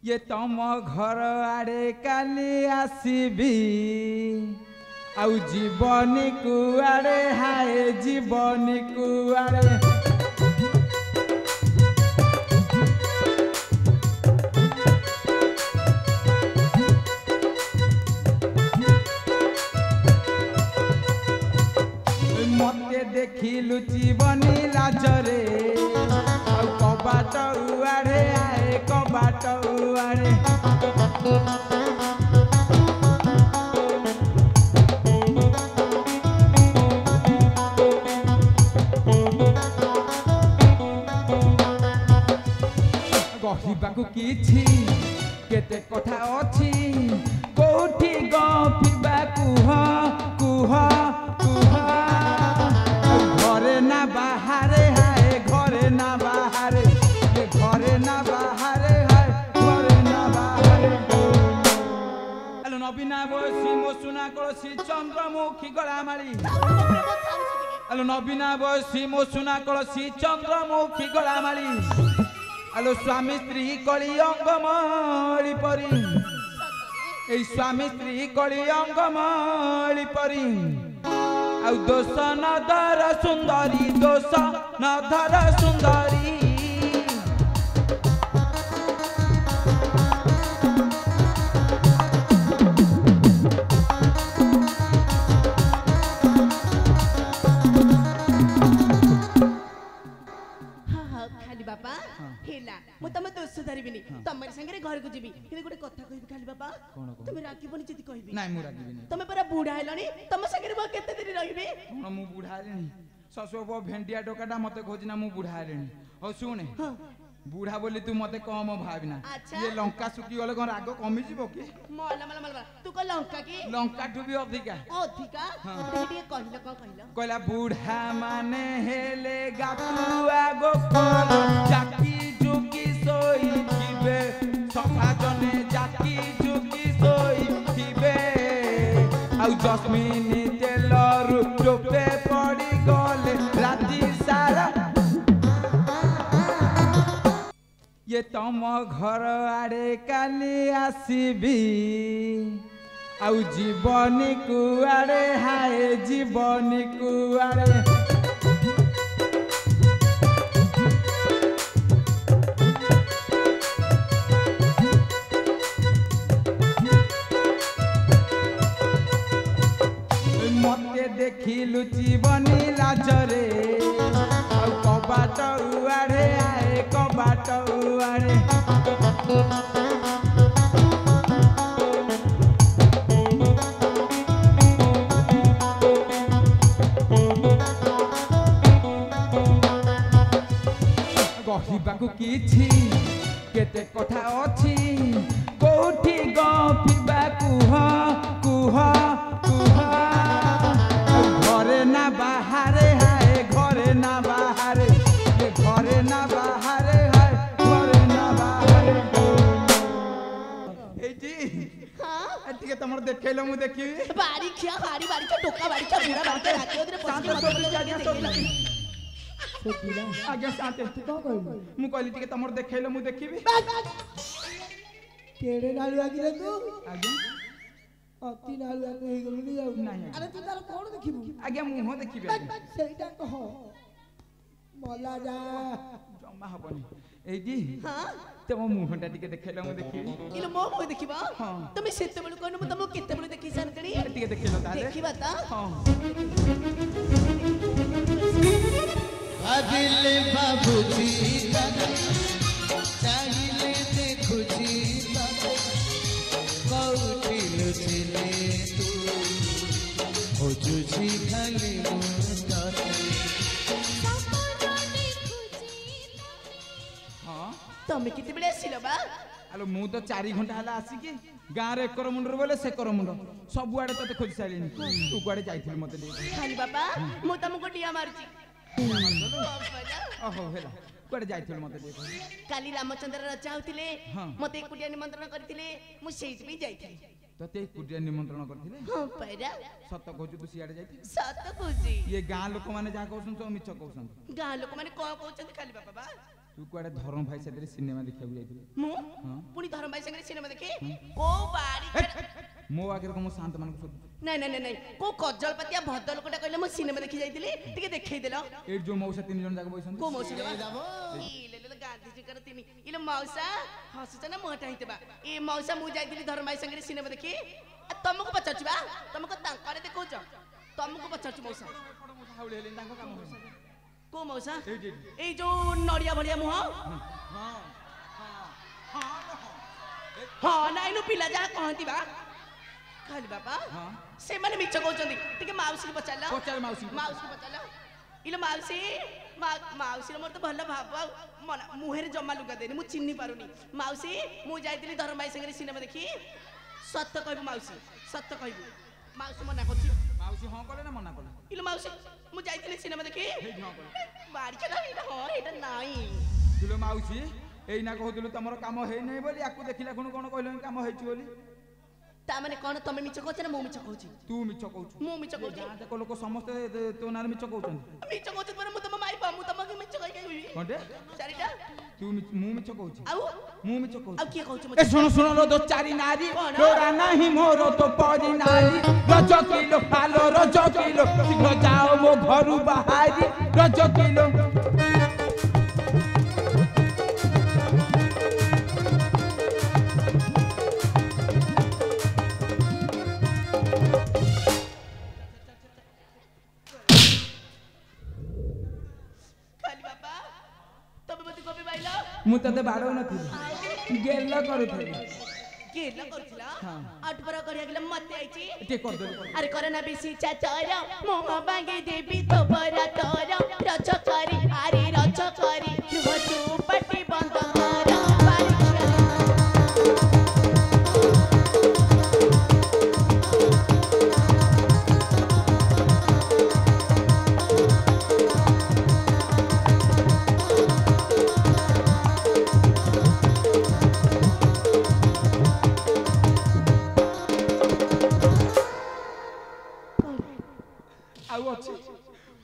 ये तम घर आड़े काली आसीबी आउ जीवनी कुआड़े हाय जीवनी कुआड़े मते देखिलु जीवनी लाजरे आउ कबाट उआड़े आए कबाट उआड़े कहबाकू किछि केते कथा अछि कोठी गपिबा कुह कुह कुह घरे ना बाहरे हाय घरे ना बाहरे घरे ना बाहरे हाय घरे ना बाहरे हेलो नबीना बयसी मो सुना कलसी चंद्रमुखी गलामाली हेलो नबीना बयसी मो सुना कलसी चंद्रमुखी गलामाली हेलो स्वामी स्त्री कली अंगमली परी ए स्वामी स्त्री कली अंगमली परी आउ दोष नधर सुंदरी दोष नधर सुंदरी बापा हेला मु तम दोष धरबिनी तमर संगे घर को जीबी किने गोटे कथा कहबी खाली बापा तुम रागिबनी जति कहबी नाही मु रागिबिनी तमे परा बूढ़ा हेलनी तम संगे मो केते दिन रहिबी कोन मु बूढ़ा हेलनी ससुबो भेंडिया टोकाटा मते खोजना मु बूढ़ा हेलनी हो सुने बूढ़ा बोली तू मते कम भाबिना ये लंका सुकी गले कोन राग कमी जीवो की मला मला मला तू को लंका की लंका टू भी अधिका अधिका ठीक कहला को कहला कहला बूढ़ा माने हेले गापुआ गोपाल जाकी जुकी सोई थिबे सफा जने जाकी जुकी सोई थिबे आउ जस्मिन तेलर टोपे पड़ी गले राती सारा ये तम घर आड़े काली आसीबी आउ जीवनी कुआड़े हाय जीवनी कुआड़े मते देखिलु जीवनी लाजरे आउ कबाट उआड़े आए कबाट उआड़े कहबाकू किछि केते कथा अछि कोठी गपिबा कुह कुह कुह घरे ना बाहरे हाय घरे ना बाहरे घरे ना बाहरे हाय घरे ना बाहरे एजी हां ठीक है तमर देखैलो मु देखिबी बाड़ी खिया बाड़ी बाड़ी का टोका बाड़ी का बुढ़ा बाड़ी का राखियो दरे पसी आगे साथे तू को कहलु मु कहली ठीक तमर देखैलो मु देखिबी केड़े नालुआ की रे तू आगे अति नालुआ को हे गलु जाऊ नहीं अरे तू तार कोन देखिबू आगे मुंह देखिबी सेटा कह मला जा जम्मा हबनी एजी हां तम मुंहटा टिके देखैलो मु देखिबी इलो मो मो देखिबा तुम सेते बळु कोन मु तुम केते बळु देखि सान करी टिके देखैलो ताले देखिबा ता हां दिल बाबूजी चाहिए देखुजी कौटी लुचिले तू खोजुजी खाली हां तुम केते बळे आसिलो बा आलो मु तो 4 घंटा हला आसी की गाँ रे एकर मुंडर बोले से कर मुंड सब आड़े तते खोज साइलिनी तू कुआडे जाइथिल मते दे खाली बाबा मु तुमको डिया मारची ओहो हेला कुआडे जाइथिल मते दे काली रामचंद्र रचा होतिले मते एकुटिया निमंत्रण करथिले मु सेइत भी जाइथि तते कुटिया निमंत्रण करथिले हां पैरा सत कहू तू सियाडे जाइथिल सत कहूची ये गाँ लोक माने जा कहउसन तो मिछ कहउसन गाँ लोक माने को कहउछन खाली बाबा तू कुआडे धर्म भाई साथे सिनेमा देखिया जाइथिल मु पुनी धर्म भाई संगे सिनेमा देखी को बाड़ी मो आगे को शांत मान को नहीं नहीं नहीं को कजलपतिया भद्र लोकटा कहले म सिनेमा देखि जाइतिली टिके देखै देलो ए जो मौसा तीन जन जाके बैसन को मौसा जाबो ई ले गांधी जी कर तिनी इले मौसा हसुछ ना मोटा हितबा ए मौसा मु जाइतिली धर्म भाई संगे सिनेमा देखि तुमको पचाचबा तुमको तांकारे देखौछ तुमको पचाच मौसा हाउले हेलिन तांको काम हो को मौसा ए जो नडिया भलिया मुह हां हां हां नाइ नु पिला जा कहंती बा खाली बाबा हां से माने मिछ कहउचंदी टिके माउसी के पचाला पचाल माउसी माउसी पचाला इले माउसी माउसी मोर तो भल्ला भाब मन मुहेर जम्मा लुगा देनी मु चिन्नी पारुनी माउसी मु जाइतिली धर्म भाई संगे सिनेमा देखि सत्य कहबो माउसी सत्य कहबो माउसी मना करछि माउसी हां कहले ना मना कहले इले माउसी मु जाइतिली सिनेमा देखि हे हां कहले बाड़ी चला इटा हां एटा नाइ तुलो माउसी एई ना कहउतलु तमरो काम हे नै बोली आकु देखिला कोन कोन कहले काम हेछि बोली ता माने कोन तमे मिछ कहछ ना मु मिछ कहछि तू मिछ कहउछु मु मिछ कहछि गां जाक लोक समस्त तो नार मिछ कहउछन मिछ कहछ पर मु तम माई पा मु तम मिछ कहि कहि कोंटे चारिटा तू मु मिछ कहउछु आउ मु मिछ कहउछु आउ के कहछ ए सुन सुन रो दो चारी नारी तोरा नाही मोरो तो परी नारी रज किलो पालो रज किलो शीघ्र जाओ मो घरु बाहारी रज किलो मु तते बाड़ो नथि गेल करूथि केला करथिला अटपरा करिया गेला मते आइची ते कर दे अरे करना बेसी चाचर मोह बांगे देबी तो बरा तोर रच करी अरे रच करी तू पट्टी बंद कर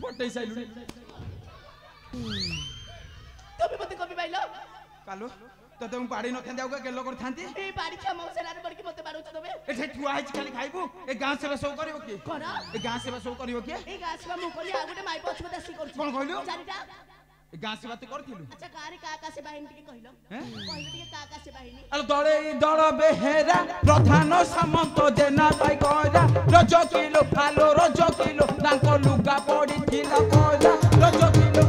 पटै साइलुनी तबे मते कबी बाइलो कालो तते मु पाड़ी न थांदे आउ गेलो कर थांती ए बाड़ी छा मौसलार पड़ के मते बाड़ो तबे ए ठुआ है खाली खाइबू ए गां सेवा सब करियो के कोना ए गां सेवा सब करियो के ए गां सेवा मु कली आगुटे माई पछ दासी कर कोन कहलियो चारिटा ए गां सेवा तो करथिलु अच्छा कारे का से बाहिनी टिके कहिलो कहिलो टिके का से बाहिनी अरे दळे दळ बेहेरा प्रधान सामंत जेना ताई कहरा रज किलो फालो रज किलो तांको लुगा पड़ी थिला कहरा रज किलो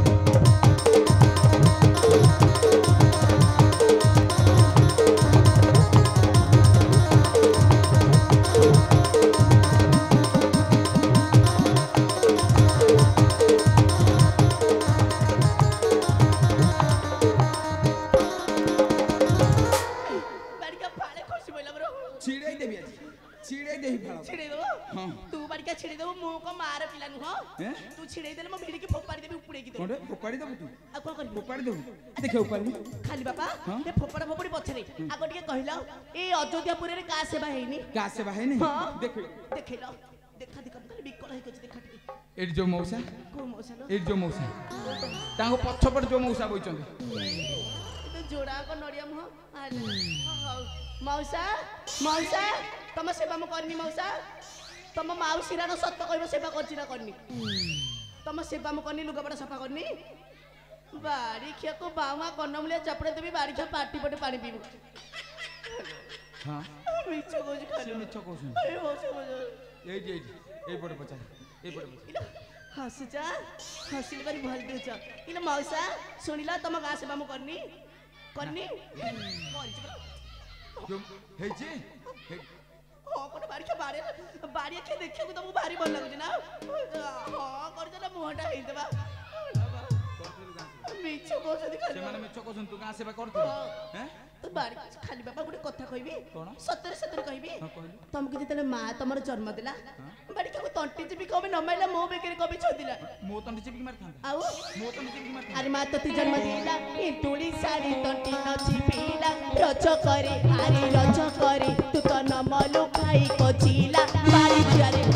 तू बड़का छिड़े देबो मु को मार पिला नु हो तू छिड़े देले म भिड़ी के फोपाड़ी देबी उपुड़े की दे कोंडे फोपाड़ी देबू तू आ कोन करबी फोपाड़ी देबू देखे उपाड़ी खाली बाबा ए फोपड़ा फोपड़ी पछरे आगो टिके कहिलो ए अयोध्यापुर रे का सेवा हेनी का सेवा है नहीं देख देखिलो देखा देखा खाली बिकल है कछि देखा टिके एड जो मौसा को मौसा लो एड जो मौसा तांको पछपड़ जो मौसा बइचंदी तो जोड़ा को नडिया मुह मौसा मौसा तम सेवा म करनी मौसा तम माउसीरा न सत्य कहबो सेवा करछि ना करनी तम सेवा म करनी लुगापटा सफा करनी बाड़ी खिया को बावा कन्नमुलिया चपड़े देबी बाड़ी खिया पार्टी पटे पानी पीबू हां मिछ कोज खाली मिछ कोस ए मौसा ए पड़े पचा ए पड़े हसुचा हसिल बारी भल देछ इले मौसा सुनिला तम गा सेवा म करनी करनी जो हे जे हां कोन बाड़ी के बाड़ी के देखियो तो मु भारी भल लागु ना हां कर जला मुहटा हेइ देबा मिछ कोस दिखा से माने मिछ कोस तू गा सेवा करथि हैं तो बाड़ी खाली बाबा गुटे कथा कहबी कोन सत्तर सत्तर कहबी हां कहली तुमके जेतले मां तमर जन्म देला बाड़ी के तंटी जीबी कबे न माइला मो बेकरे कबे छोदिला मो तंटी चिपकी मार था आउ मो तंटी चिपकी मार था अरे मां तती जन्म देला ए तुली साड़ी तंटी न चिपीला रच करे अरे रच करे तू तो न मलो खाई कोचिला बाड़ी जारे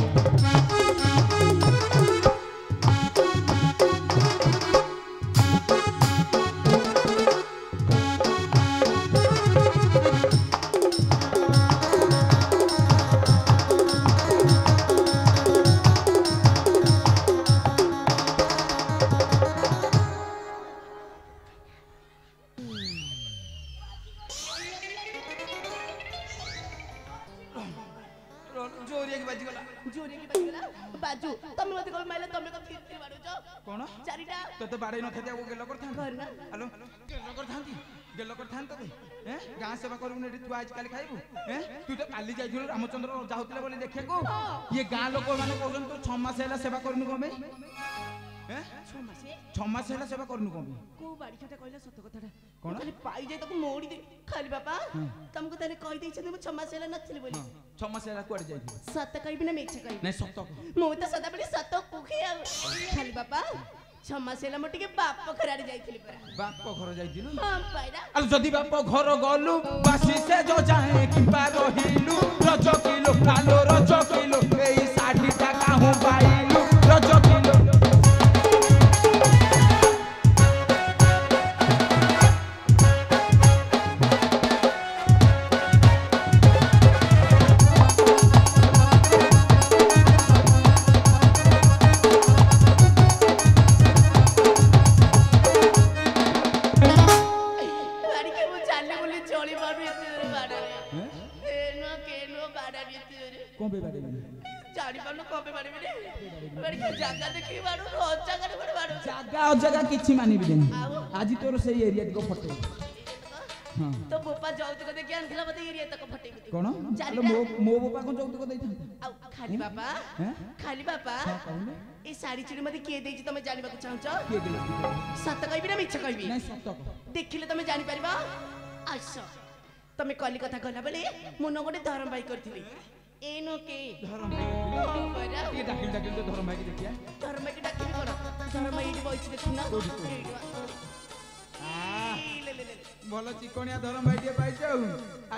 जोरे की बाजूला बाजू तमे मते कल माइले तमे कब फिर बाडुचो कोन चारिटा तो बाड़े न खेते वो गेलो करथान करना हेलो गेलो करथांती गेलो करथान तो हैं गां सेवा करू ने तू आज काली खाइबू हैं तू तो काली जाइथिलो रामचंद्र जाउतले बोले देखिया को ये गां लोक माने कहन तो 6 मास हैला सेवा करनु कमे हैं 6 मास हैला सेवा करनु कमे को बाड़ी खाटा कहला सत कथाटा कोन खाली पाई जाय तको मोड़ी दे खाली बाबा तुमको तने कहि देइ छने म 6 मास हैला नथिले बोली 6 मास हैला कोड जाइथि सत कहिबि ना मिछ कहिबि नहीं सत मो त सदा बड़ी सत कुखे खाली बाबा 6 मास हैला म टिके बाप खराडी जाइथिली परा बाप घर जाइथिलु हां पाइरा अल जदी बाप घर गलु बासी से जो जाए किबा रहिलु रज किलो कालो रज किलो एई 60 टाका हूं पाइलु रज किलो कौन पे बाड़े जानी पालो कौन पे बाड़े बड़ी के जागा देखि बाड़ू रोज जागा रे बाड़ू जागा और जगह किछि मानी बिदेनी आज तोर से एरिया को फटे हां तो बोपा जाऊ तो देखि आनथिला बते एरिया तक फटे कोन मो बोपा को जाऊ तो दैथन आ खाली बाबा खाली बाबा ए साड़ी चुड़ी मते के देछि तमे जानिबा को चाहछो के देछि सत कहबी ना मिछ कहबी नहीं सत को देखिले तमे जानि परबा अच्छा तमे कली कथा कहला बेले मुन गोटे धर्म भाई करथिली एनो के धर्म भाई बरा ये डाकिल तो धर्म भाई के देखिया धर्म भाई के डाकिल करो धर्म भाई एठी बइछि देखुना ले ले ले भलो चिकोनिया धर्म भाई के पाइछौ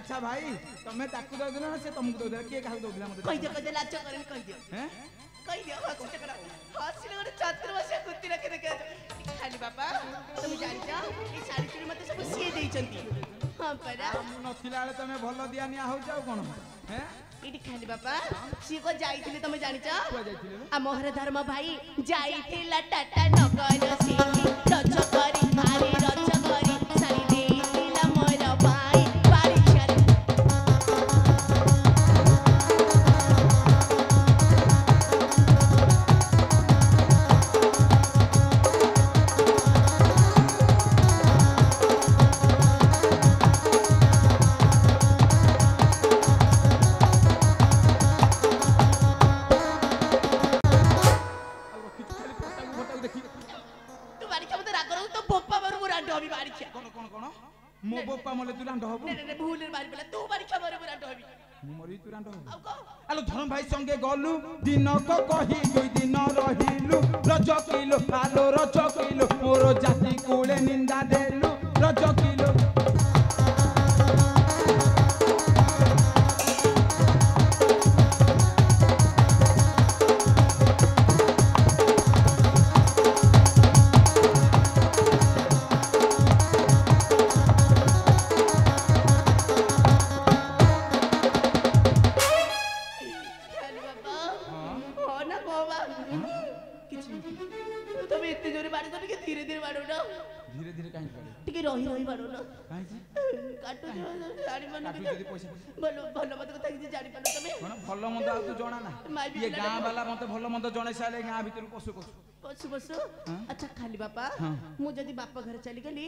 अच्छा भाई तमे ताकू दउ दिला ना से तुमको दउ दिला के काहू दउ दिला मते कहि दे लाच करन कहि दे हैं कहि दे हसी करा हसी ले छात्र बसे कुत्ती रखे देखे खाली बाबा तुम जानि जा ए साड़ी चुड़ी मते सब सिए देइ चंती हां परा मु नथिला आले तमे भलो दिया निया हो जाऊ कोन हैं इडी खाली बाबा सी को जाइथिले तमे जानि जा को जाइथिले आ मोहर धर्म भाई जाइथिला टाटा नगर से रज करी मारी रज करी सारी देइथिला मोर भाई बारिशर मो बोपा मले तू रांड हबु ने भूलेर मारी पेला तू बारी खबर बुरा डहबी मु मरी तू रांड हबु आउ को आलो धर्म भाई संगे गलु दिन को कही दुई दिन रहिलु रज किलो आलो रज किलो मोर जाति कोले निंदा देलु रज किलो धीरे धीरे काहे पड़े टिके रही रही बाड़ो ना काहे जी काटू जानी मन काटू जदी पैसा बोलो भलो मत कथा कि जानी पालो तमे कोन भलो मंद आ तू जणा ना ये गां वाला मते भलो मंद जणे साले गां भीतर पसु पसु पसु अच्छा खाली बापा मु जदी बापा घर चली गली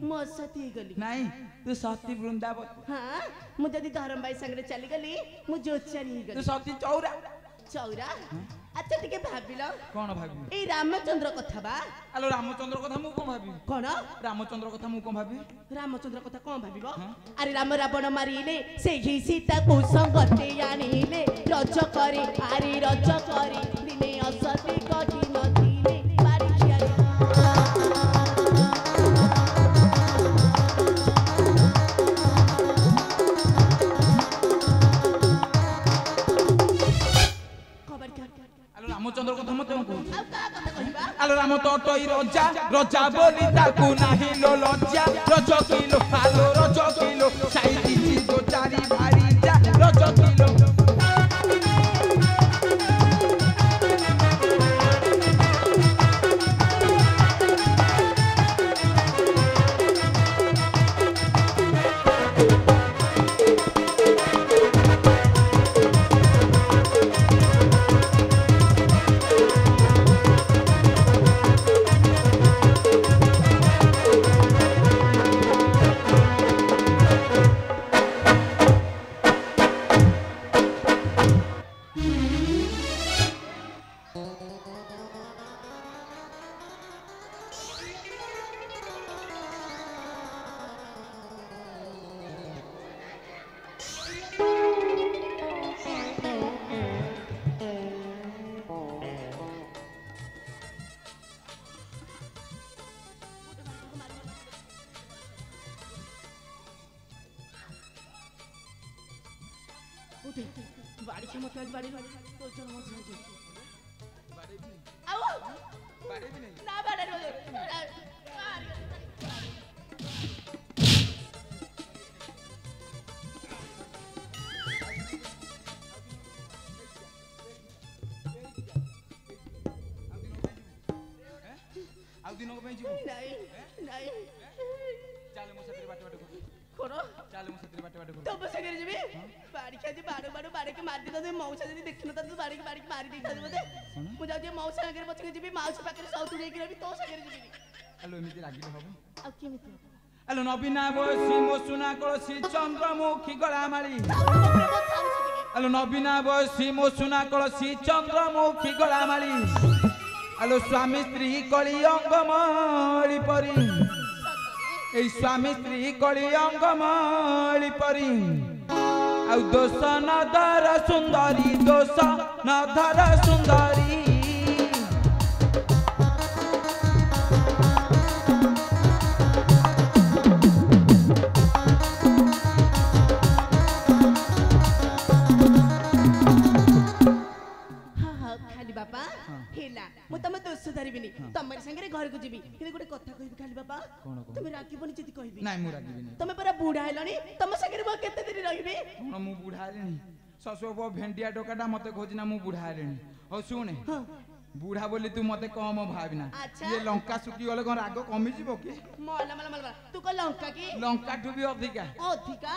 मो सती गली नहीं तू सती वृंदावन हां मु जदी धर्म भाई संग रे चली गली मु जोचरी गली तू सती चौरा चौरा अच्छा टिके भाबिलो कोन भाबी ए रामचंद्र कथा बा आलो रामचंद्र कथा मु कोन भाबी कोन रामचंद्र कथा मु कोन भाबी रामचंद्र कथा कोन भाबिबो अरे राम रावण मारिले से ही सीता को संगते आनिले रज करे अरे रज करे दिने असती कठी नथिले बारी खियाले रामचंद्र कथा मते को आ का कथा कहिबा आलो राम तोटई रजा रजा बोली ताकू नाही लो लज्जा रज किलो आलो रज किलो साई दिची दो चारी भारी जा रज किलो কোথায় বাড়ি খেয়ে মতো আজ বাড়ি তোর জন্য মতো আছে বাড়াইবি আও বাড়াইবি নাই না বাড়ানো ଆଉ ଦିନକ ପାଇଁ ଯିବୁ ନାଇଁ ନାଇଁ ଚାଲେ ମୋ ସାଥିରେ ବାଟେ ବାଟେ କର କର ଚାଲେ ମୋ ସାଥିରେ ବାଟେ ବାଟେ କର ତମ ସାଙ୍ଗରେ ଯିବି ବାড়ি ଖାଇ ବାଡୁ ବାଡିକି ମାରି ଦେଇଥାନ୍ତି ମଉସା ଯଦି ଦେଖିନଥାନ୍ତି ତୁ ବାଡିକି ମାରି ଦେଇଥାନ୍ତି ବୋଧେ ମୁଁ ଯାଉଛି ମଉସା ସାଙ୍ଗରେ ପଛକେ ଯିବି ମାଉସୀ ପାଖରେ ସଉତୁ ନେଇକି ରହିବି ତୋ ସାଙ୍ଗରେ ଯିବିନି ଆଲୋ ଏମିତି ରାଗିଲେ ହବ ଆଉ କେମିତି ଆଲୋ ନବୀନା ବୟସୀ ମୋ ସୁନା କଳସୀ ଚନ୍ଦ୍ରମୁଖୀ ଗଳାମାଳି ଆଲୋ ନବୀନା ବୟସୀ ମୋ ସୁନା କଳସୀ ଚନ୍ଦ୍ରମୁଖୀ ଗଳାମାଳି ଆଲୋ ସ୍ୱାମୀ ସ୍ତ୍ରୀ କଳି ଅଙ୍ଗମଳି ପରି এই স্বামী স্ত্রী কলি অঙ্গমলি পরি আউ দোষ নধর সুন্দরী দোষ নধর সুন্দরী খালি বাপা হেলা মু তম দোষ ধরিবিনি তোমার সাঙ্গে ঘরকু যাবি কিন্তু গোটে কথা কইবি খালি বাপা তুমি রাগিবনি যদি কইবি নাই মু রাগিবিনি তুমি পরা বুড়া হেলনি তম সাঙ্গে মু কেতে দিন রহিবি কোন মু বুঢ়া হেলিনি শশুর ভেন্ডিয়া টোকাটা মতে কହୁଛି না মু বুঢ়া হেলিনি হଉ শুনে বুঢ়া বলি তু মতে কম ভাবিনা আচ্ছা। ইয়ে লঙ্কা শুকি গলে কোন রাগ কমি ଯିବ কি মলা মলা মলা তু ক লঙ্কা কি লঙ্কা ঠু বি অধিকা অধিকা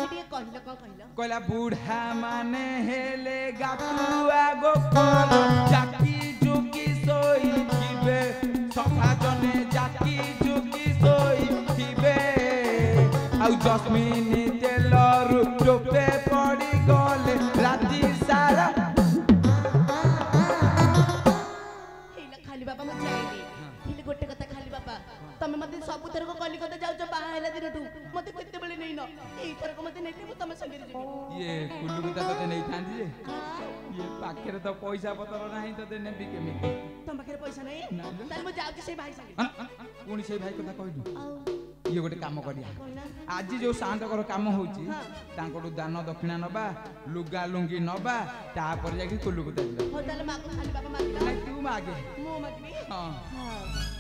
ଟିକେ କହିଲ କଣ କହିଲ কইলা বুঢ়া মানে হেলে গাতুয়া গোপাল জাকি জুকি শোইথিবে সফা জনে জাকি জুকি শোইথিবে আউ জসমিন তেলরু চোপে পড়ি গলে রাতি সারা হেলা খালি বাপা মু যাইনি হেলে গোটে কথা খালি বাপা তুমি মতে সবু থরক কলিকতা যাউছ বাহা হেলা দিনটু মতে কেতে বেলে নেইন এই থরক মতে নেইলে মু তম সঙ্গে ଯିବି ইয়ে কুলুকুতা তোতে নেইথান্তি যে ইয়ে পাখেরে তো পয়সা পতর নাই তোতে নেবি কেমিতি ତମ ପାଖରେ ପଇସା ନାହିଁ ନା। ତାହେଲେ ମୁଁ ଯାଉଛି ସେଇ ଭାଇ ସାଙ୍ଗେ ପୁଣି ସେଇ ଭାଇ କଥା କହିଲୁ ଆଉ ଇଏ ଗୋଟେ କାମ କରିବା କହିଲା ଆଜି ଯୋଉ ସାନ୍ତଙ୍କର କାମ ହଉଛି ହଁ। ତାଙ୍କଠୁ ଦାନ ଦକ୍ଷିଣା ନବା ଲୁଗା ଲୁଙ୍ଗି ନବା ତାପରେ ଯାଇକି କୁଲୁକୁତା ଯିବା ହଉ ତାହେଲେ ମାଗ ଖାଲି ବାପା ମାଗିଲା ନାଇଁ ତୁ ମାଗେ ମୁଁ ମାଗିବି ହଁ ହଁ